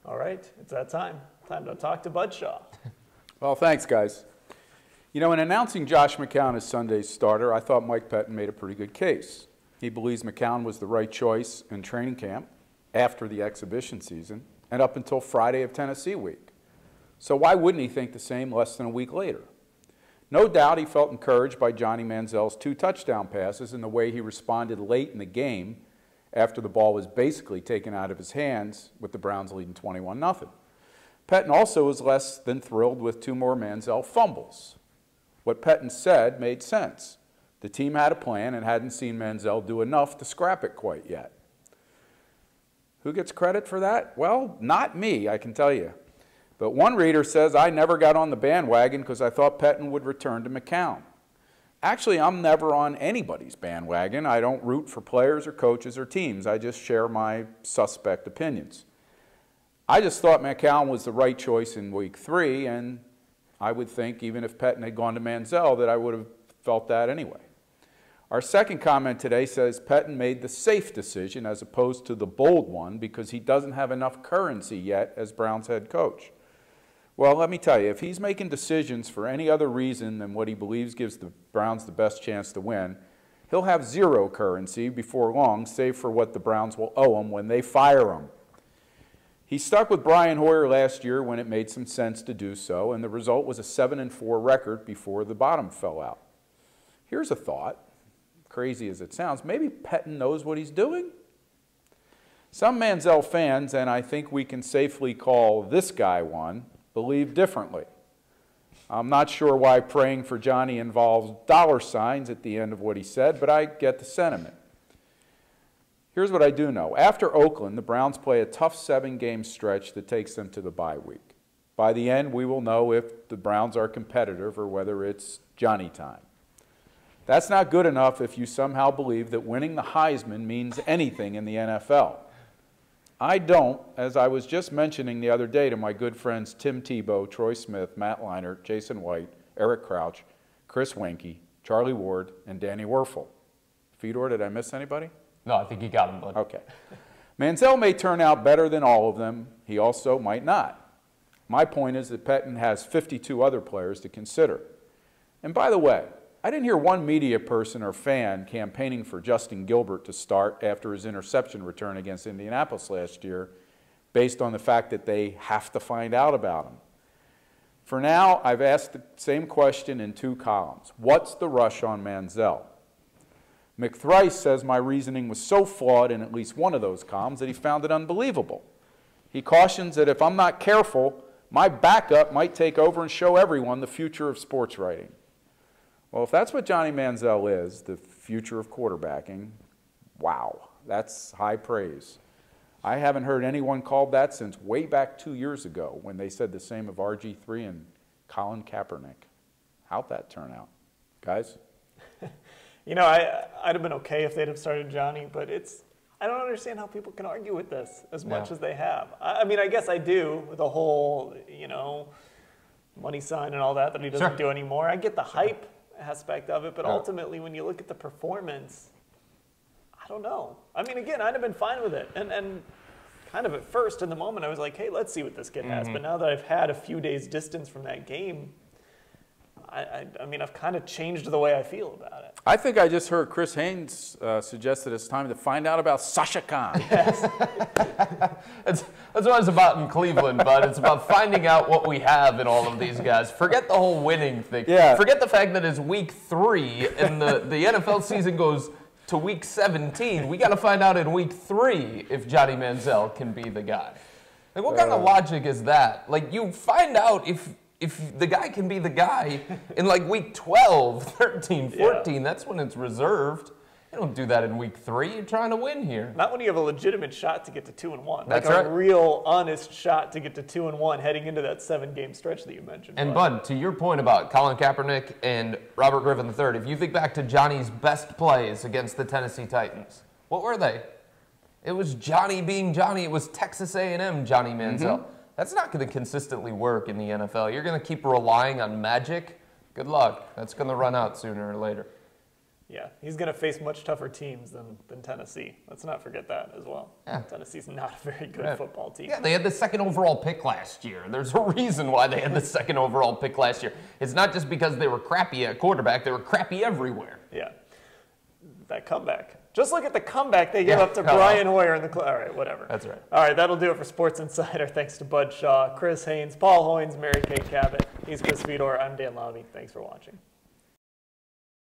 All right, it's that time. Time to talk to Bud Shaw. Well, thanks, guys. You know, in announcing Josh McCown as Sunday's starter, I thought Mike Pettine made a pretty good case. He believes McCown was the right choice in training camp, after the exhibition season, and up until Friday of Tennessee week. So why wouldn't he think the same less than a week later? No doubt he felt encouraged by Johnny Manziel's 2 touchdown passes and the way he responded late in the game after the ball was basically taken out of his hands with the Browns leading 21-0. Pettine also was less than thrilled with 2 more Manziel fumbles. What Pettine said made sense. The team had a plan and hadn't seen Manziel do enough to scrap it quite yet. Who gets credit for that? Well, not me, I can tell you. But one reader says I never got on the bandwagon because I thought Pettine would return to McCown. Actually, I'm never on anybody's bandwagon. I don't root for players or coaches or teams. I just share my suspect opinions. I just thought McCown was the right choice in week 3, and I would think even if Pettine had gone to Manziel that I would have felt that anyway. Our second comment today says Pettine made the safe decision as opposed to the bold one because he doesn't have enough currency yet as Browns head coach. Well, let me tell you, if he's making decisions for any other reason than what he believes gives the Browns the best chance to win, he'll have 0 currency before long, save for what the Browns will owe him when they fire him. He stuck with Brian Hoyer last year when it made some sense to do so, and the result was a 7-4 record before the bottom fell out. Here's a thought. Crazy as it sounds, maybe Pettine knows what he's doing? Some Manziel fans, and I think we can safely call this guy one, believe differently. I'm not sure why praying for Johnny involves $signs at the end of what he said, but I get the sentiment. Here's what I do know. After Oakland, the Browns play a tough 7-game stretch that takes them to the bye week. By the end, we will know if the Browns are competitive or whether it's Johnny time. That's not good enough if you somehow believe that winning the Heisman means anything in the NFL. I don't, as I was just mentioning the other day to my good friends Tim Tebow, Troy Smith, Matt Leinart, Jason White, Eric Crouch, Chris Weinke, Charlie Ward, and Danny Werfel. Fedor, did I miss anybody? No, I think you got him, bud. Okay. Manziel may turn out better than all of them. He also might not. My point is that Pettine has 52 other players to consider. And by the way, I didn't hear one media person or fan campaigning for Justin Gilbert to start after his interception return against Indianapolis last year based on the fact that they have to find out about him. For now, I've asked the same question in 2 columns. What's the rush on Manziel? McThrice says my reasoning was so flawed in at least one of those columns that he found it unbelievable. He cautions that if I'm not careful, my backup might take over and show everyone the future of sports writing. Well, if that's what Johnny Manziel is, the future of quarterbacking, wow, that's high praise. I haven't heard anyone called that since way back 2 years ago when they said the same of RG3 and Colin Kaepernick. How'd that turn out? Guys? You know, I'd have been okay if they'd have started Johnny, but I don't understand how people can argue with this as much as they have. I mean, I guess I do with the whole, you know, money sign and all that he doesn't do anymore. I get the hype aspect of it, but ultimately when you look at the performance, I don't know. I mean, again, I'd have been fine with it. And kind of at first in the moment I was like, hey, let's see what this kid has. But now that I've had a few days distance from that game, I mean, I've kind of changed the way I feel about it. I think I just heard Chris Haynes suggest that it's time to find out about Sasha Khan. Yes. That's what it's about in Cleveland, bud. It's about finding out what we have in all of these guys. Forget the whole winning thing. Yeah. Forget the fact that it's week 3 and the NFL season goes to week 17. We got to find out in week 3 if Johnny Manziel can be the guy. Like, what kind of logic is that? Like, you find out if the guy can be the guy in like week 12, 13, 14, that's when it's reserved. You don't do that in week 3. You're trying to win here. Not when you have a legitimate shot to get to 2-1. That's like right. a real honest shot to get to 2-1 heading into that 7-game stretch that you mentioned. And Bud, to your point about Colin Kaepernick and Robert Griffin III, if you think back to Johnny's best plays against the Tennessee Titans, what were they? It was Johnny being Johnny. It was Texas A&M Johnny Manziel. That's not going to consistently work in the NFL. You're going to keep relying on magic. Good luck. That's going to run out sooner or later. Yeah, he's going to face much tougher teams than Tennessee. Let's not forget that as well. Yeah. Tennessee's not a very good football team. Yeah, they had the second overall pick last year. There's a reason why they had the second overall pick last year. It's not just because they were crappy at quarterback. They were crappy everywhere. Yeah. That comeback. Just look at the comeback they gave up to Brian Hoyer in the all right, whatever. That's right. All right, that'll do it for Sports Insider. Thanks to Bud Shaw, Chris Haynes, Paul Hoynes, Mary Kay Cabot. He's Chris Fedor. I'm Dan Lobby. Thanks for watching.